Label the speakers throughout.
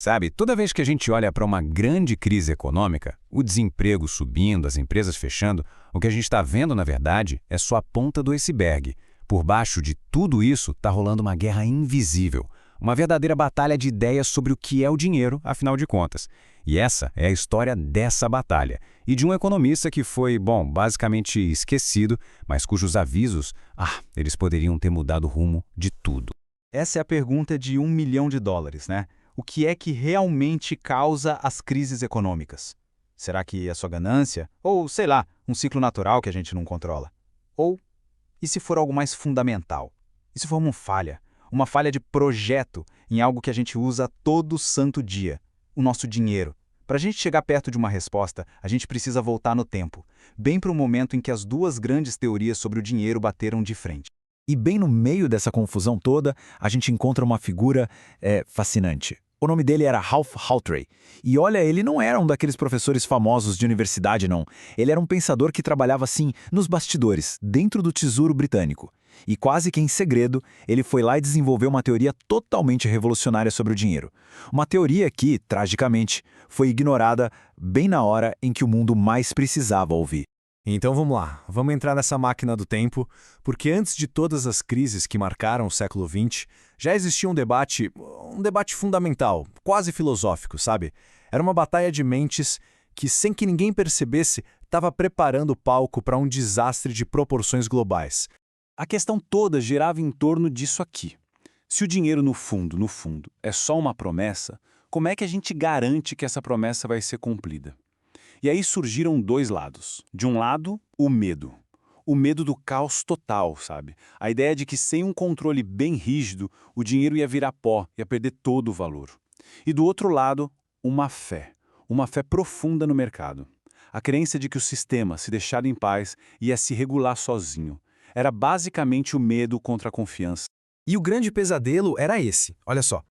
Speaker 1: Sabe, toda vez que a gente olha para uma grande crise econômica, o desemprego subindo, as empresas fechando, o que a gente está vendo, na verdade, é só a ponta do iceberg. Por baixo de tudo isso está rolando uma guerra invisível, uma verdadeira batalha de ideias sobre o que é o dinheiro, afinal de contas. E essa é a história dessa batalha, e de um economista que foi, bom, basicamente esquecido, mas cujos avisos, eles poderiam ter mudado o rumo de tudo.
Speaker 2: Essa é a pergunta de US$ 1 milhão, né? O que é que realmente causa as crises econômicas? Será que é só ganância? Ou, sei lá, um ciclo natural que a gente não controla? Ou, e se for algo mais fundamental? E se for uma falha? Uma falha de projeto em algo que a gente usa todo santo dia? O nosso dinheiro. Para a gente chegar perto de uma resposta, a gente precisa voltar no tempo, bem para o momento em que as duas grandes teorias sobre o dinheiro bateram de frente.
Speaker 3: E bem no meio dessa confusão toda, a gente encontra uma figura fascinante. O nome dele era Ralph Haltrey. E olha, ele não era um daqueles professores famosos de universidade, não. Ele era um pensador que trabalhava assim, nos bastidores, dentro do Tesouro Britânico. E quase que em segredo, ele foi lá e desenvolveu uma teoria totalmente revolucionária sobre o dinheiro. Uma teoria que, tragicamente, foi ignorada bem na hora em que o mundo mais precisava ouvir.
Speaker 4: Então vamos lá, vamos entrar nessa máquina do tempo, porque antes de todas as crises que marcaram o século XX, já existia um debate fundamental, quase filosófico, sabe? Era uma batalha de mentes que, sem que ninguém percebesse, estava preparando o palco para um desastre de proporções globais.
Speaker 2: A questão toda girava em torno disso aqui. Se o dinheiro, no fundo, é só uma promessa, como é que a gente garante que essa promessa vai ser cumprida? E aí surgiram dois lados. De um lado, o medo. O medo do caos total, sabe? A ideia de que sem um controle bem rígido, o dinheiro ia virar pó, ia perder todo o valor. E do outro lado, uma fé. Uma fé profunda no mercado. A crença de que o sistema, se deixado em paz, ia se regular sozinho. Era basicamente o medo contra a confiança.
Speaker 5: E o grande pesadelo era esse, olha só.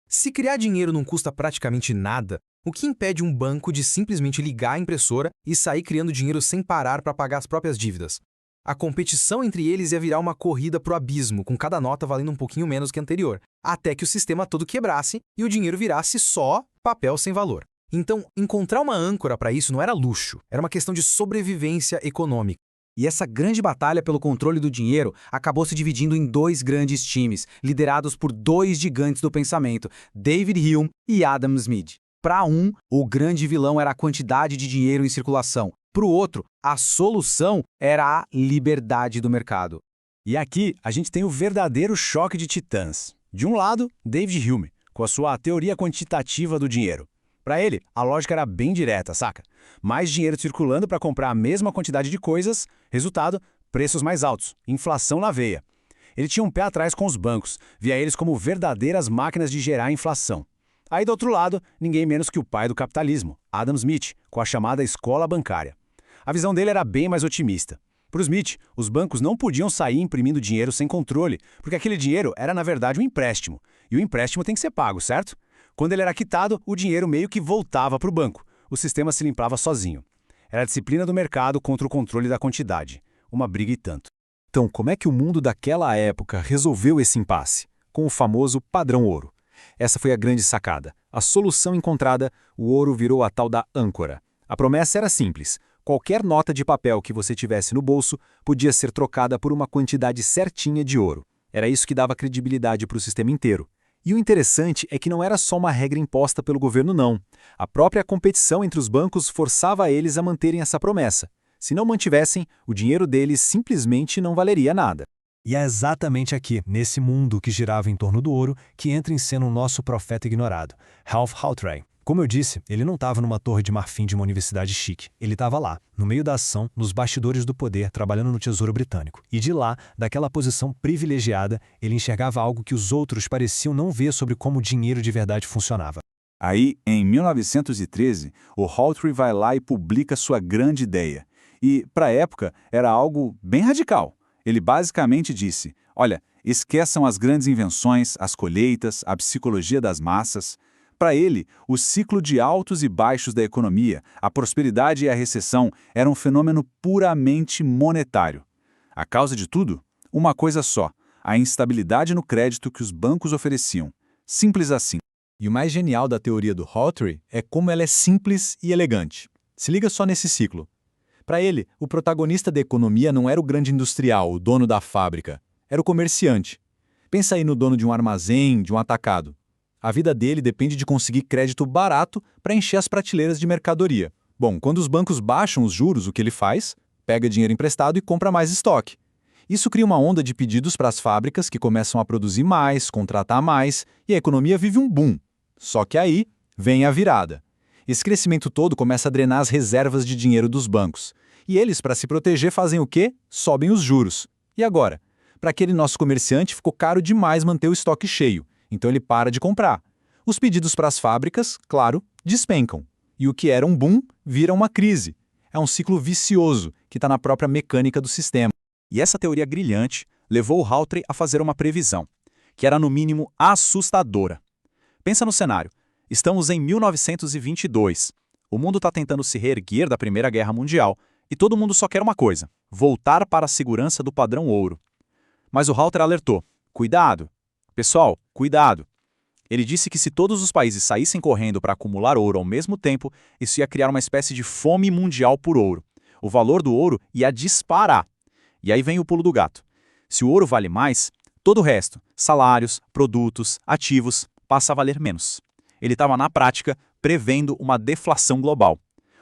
Speaker 5: Se criar dinheiro não custa praticamente nada, o que impede um banco de simplesmente ligar a impressora e sair criando dinheiro sem parar para pagar as próprias dívidas? A competição entre eles ia virar uma corrida pro abismo, com cada nota valendo um pouquinho menos que a anterior, até que o sistema todo quebrasse e o dinheiro virasse só papel sem valor. Então, encontrar uma âncora para isso não era luxo, era uma questão de sobrevivência econômica. E essa grande batalha pelo controle do dinheiro acabou se dividindo em dois grandes times, liderados por dois gigantes do pensamento, David Hume e Adam Smith. Para um, o grande vilão era a quantidade de dinheiro em circulação. Para o outro, a solução era a liberdade do mercado.
Speaker 2: E aqui a gente tem o verdadeiro choque de titãs. De um lado, David Hume, com a sua teoria quantitativa do dinheiro. Para ele, a lógica era bem direta, saca? Mais dinheiro circulando para comprar a mesma quantidade de coisas, resultado, preços mais altos, inflação na veia. Ele tinha um pé atrás com os bancos, via eles como verdadeiras máquinas de gerar inflação. Aí do outro lado, ninguém menos que o pai do capitalismo, Adam Smith, com a chamada escola bancária. A visão dele era bem mais otimista. Para o Smith, os bancos não podiam sair imprimindo dinheiro sem controle, porque aquele dinheiro era na verdade um empréstimo, e o empréstimo tem que ser pago, certo? Quando ele era quitado, o dinheiro meio que voltava para o banco. O sistema se limpava sozinho. Era a disciplina do mercado contra o controle da quantidade. Uma briga e tanto.
Speaker 3: Então, como é que o mundo daquela época resolveu esse impasse? Com o famoso padrão ouro. Essa foi a grande sacada. A solução encontrada, o ouro virou a tal da âncora. A promessa era simples. Qualquer nota de papel que você tivesse no bolso podia ser trocada por uma quantidade certinha de ouro. Era isso que dava credibilidade para o sistema inteiro. E o interessante é que não era só uma regra imposta pelo governo, não. A própria competição entre os bancos forçava eles a manterem essa promessa. Se não mantivessem, o dinheiro deles simplesmente não valeria nada.
Speaker 4: E é exatamente aqui, nesse mundo que girava em torno do ouro, que entra em cena o nosso profeta ignorado, Ralph Haltrey. Como eu disse, ele não estava numa torre de marfim de uma universidade chique. Ele estava lá, no meio da ação, nos bastidores do poder, trabalhando no Tesouro Britânico. E de lá, daquela posição privilegiada, ele enxergava algo que os outros pareciam não ver sobre como o dinheiro de verdade funcionava.
Speaker 2: Aí, em 1913, o Haltrey vai lá e publica sua grande ideia. E, para a época, era algo bem radical. Ele basicamente disse, olha, esqueçam as grandes invenções, as colheitas, a psicologia das massas. Para ele, o ciclo de altos e baixos da economia, a prosperidade e a recessão eram um fenômeno puramente monetário. A causa de tudo? Uma coisa só, a instabilidade no crédito que os bancos ofereciam. Simples assim.
Speaker 3: E o mais genial da teoria do Haltray é como ela é simples e elegante. Se liga só nesse ciclo. Para ele, o protagonista da economia não era o grande industrial, o dono da fábrica. Era o comerciante. Pensa aí no dono de um armazém, de um atacado. A vida dele depende de conseguir crédito barato para encher as prateleiras de mercadoria. Bom, quando os bancos baixam os juros, o que ele faz? Pega dinheiro emprestado e compra mais estoque. Isso cria uma onda de pedidos para as fábricas que começam a produzir mais, contratar mais, e a economia vive um boom. Só que aí vem a virada. Esse crescimento todo começa a drenar as reservas de dinheiro dos bancos. E eles, para se proteger, fazem o quê? Sobem os juros. E agora? Para aquele nosso comerciante ficou caro demais manter o estoque cheio, então ele para de comprar. Os pedidos para as fábricas, claro, despencam. E o que era um boom vira uma crise. É um ciclo vicioso que está na própria mecânica do sistema.
Speaker 1: E essa teoria brilhante levou o Haltray a fazer uma previsão, que era no mínimo assustadora. Pensa no cenário. Estamos em 1922. O mundo está tentando se reerguer da Primeira Guerra Mundial e todo mundo só quer uma coisa: voltar para a segurança do padrão ouro. Mas o Haltray alertou: cuidado! Pessoal, cuidado! Ele disse que se todos os países saíssem correndo para acumular ouro ao mesmo tempo, isso ia criar uma espécie de fome mundial por ouro. O valor do ouro ia disparar. E aí vem o pulo do gato. Se o ouro vale mais, todo o resto, salários, produtos, ativos, passa a valer menos. Ele estava, na prática, prevendo uma deflação global.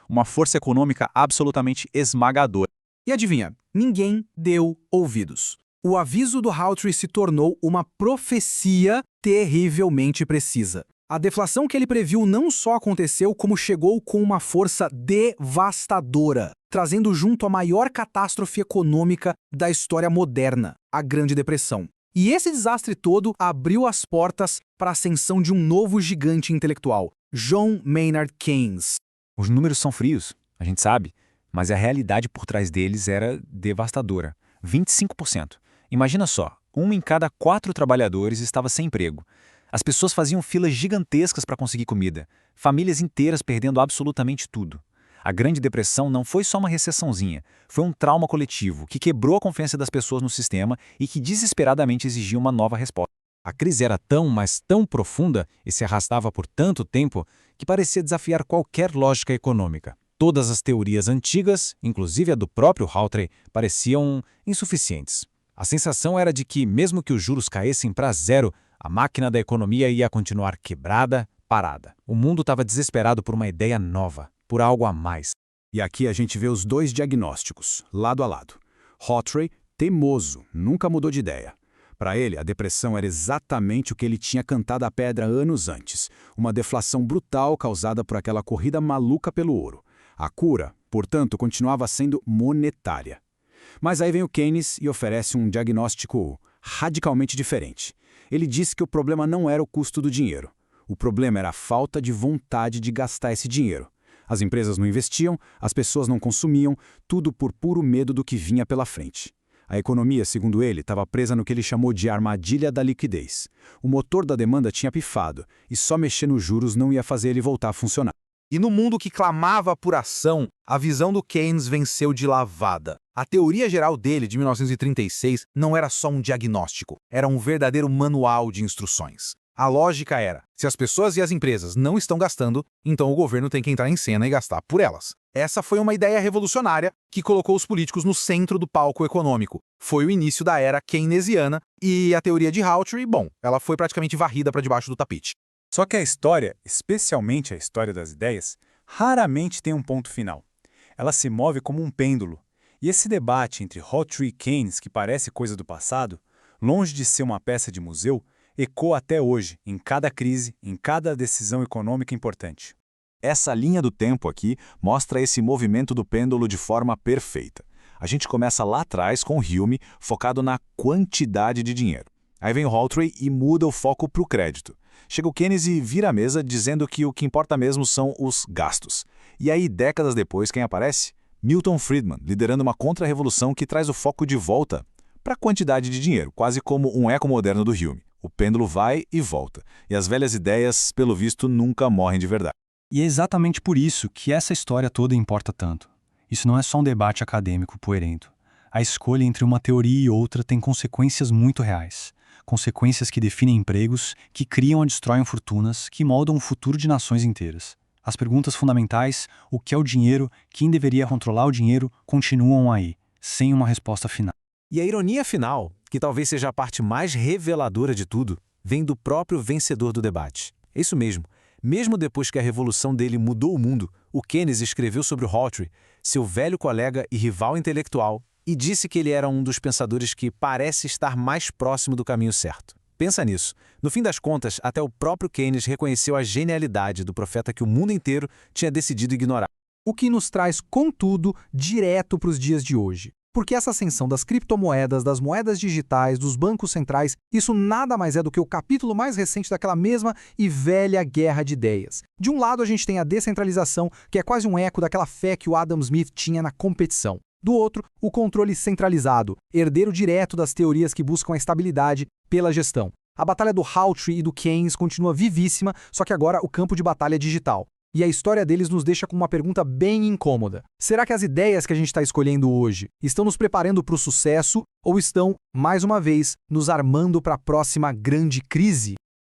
Speaker 1: Uma força econômica absolutamente esmagadora.
Speaker 5: E adivinha, ninguém deu ouvidos. O aviso do Haltray se tornou uma profecia terrivelmente precisa. A deflação que ele previu não só aconteceu, como chegou com uma força devastadora, trazendo junto a maior catástrofe econômica da história moderna, a Grande Depressão. E esse desastre todo abriu as portas para a ascensão de um novo gigante intelectual, John Maynard Keynes.
Speaker 1: Os números são frios, a gente sabe, mas a realidade por trás deles era devastadora. 25%. Imagina só, 1 em cada 4 trabalhadores estava sem emprego. As pessoas faziam filas gigantescas para conseguir comida, famílias inteiras perdendo absolutamente tudo. A Grande Depressão não foi só uma recessãozinha, foi um trauma coletivo que quebrou a confiança das pessoas no sistema e que desesperadamente exigia uma nova resposta. A crise era tão, mas tão profunda e se arrastava por tanto tempo que parecia desafiar qualquer lógica econômica. Todas as teorias antigas, inclusive a do próprio Haltray, pareciam insuficientes. A sensação era de que, mesmo que os juros caíssem para zero, a máquina da economia ia continuar quebrada, parada. O mundo estava desesperado por uma ideia nova, por algo a mais.
Speaker 2: E aqui a gente vê os dois diagnósticos, lado a lado. Haltray, teimoso, nunca mudou de ideia. Para ele, a depressão era exatamente o que ele tinha cantado a pedra anos antes, uma deflação brutal causada por aquela corrida maluca pelo ouro. A cura, portanto, continuava sendo monetária. Mas aí vem o Keynes e oferece um diagnóstico radicalmente diferente. Ele disse que o problema não era o custo do dinheiro. O problema era a falta de vontade de gastar esse dinheiro. As empresas não investiam, as pessoas não consumiam, tudo por puro medo do que vinha pela frente. A economia, segundo ele, estava presa no que ele chamou de armadilha da liquidez. O motor da demanda tinha pifado, e só mexer nos juros não ia fazer ele voltar a funcionar.
Speaker 5: E no mundo que clamava por ação, a visão do Keynes venceu de lavada. A teoria geral dele, de 1936, não era só um diagnóstico, era um verdadeiro manual de instruções. A lógica era, se as pessoas e as empresas não estão gastando, então o governo tem que entrar em cena e gastar por elas. Essa foi uma ideia revolucionária que colocou os políticos no centro do palco econômico. Foi o início da era keynesiana e a teoria de Haltray, bom, ela foi praticamente varrida para debaixo do tapete.
Speaker 3: Só que a história, especialmente a história das ideias, raramente tem um ponto final. Ela se move como um pêndulo. E esse debate entre Haltray e Keynes, que parece coisa do passado, longe de ser uma peça de museu, ecoa até hoje, em cada crise, em cada decisão econômica importante.
Speaker 1: Essa linha do tempo aqui mostra esse movimento do pêndulo de forma perfeita. A gente começa lá atrás com o Hume, focado na quantidade de dinheiro. Aí vem o Haltray e muda o foco para o crédito. Chega o Keynes e vira a mesa dizendo que o que importa mesmo são os gastos. E aí, décadas depois, quem aparece? Milton Friedman, liderando uma contra-revolução que traz o foco de volta para a quantidade de dinheiro, quase como um eco moderno do Hume. O pêndulo vai e volta, e as velhas ideias, pelo visto, nunca morrem de verdade.
Speaker 4: E é exatamente por isso que essa história toda importa tanto. Isso não é só um debate acadêmico poerento. A escolha entre uma teoria e outra tem consequências muito reais.
Speaker 3: consequências que definem empregos, que criam ou destroem fortunas, que moldam o futuro de nações inteiras. As perguntas fundamentais, o que é o dinheiro, quem deveria controlar o dinheiro, continuam aí, sem uma resposta final.
Speaker 2: E a ironia final, que talvez seja a parte mais reveladora de tudo, vem do próprio vencedor do debate. É isso mesmo. Mesmo depois que a revolução dele mudou o mundo, o Keynes escreveu sobre o Haltry, seu velho colega e rival intelectual, e disse que ele era um dos pensadores que parece estar mais próximo do caminho certo. Pensa nisso. No fim das contas, até o próprio Keynes reconheceu a genialidade do profeta que o mundo inteiro tinha decidido ignorar.
Speaker 5: O que nos traz, contudo, direto para os dias de hoje. Porque essa ascensão das criptomoedas, das moedas digitais, dos bancos centrais, isso nada mais é do que o capítulo mais recente daquela mesma e velha guerra de ideias. De um lado, a gente tem a descentralização, que é quase um eco daquela fé que o Adam Smith tinha na competição. Do outro, o controle centralizado, herdeiro direto das teorias que buscam a estabilidade pela gestão. A batalha do Haltry e do Keynes continua vivíssima, só que agora o campo de batalha é digital. E a história deles nos deixa com uma pergunta bem incômoda. Será que as ideias que a gente está escolhendo hoje estão nos preparando para o sucesso ou estão, mais uma vez, nos armando para a próxima grande crise?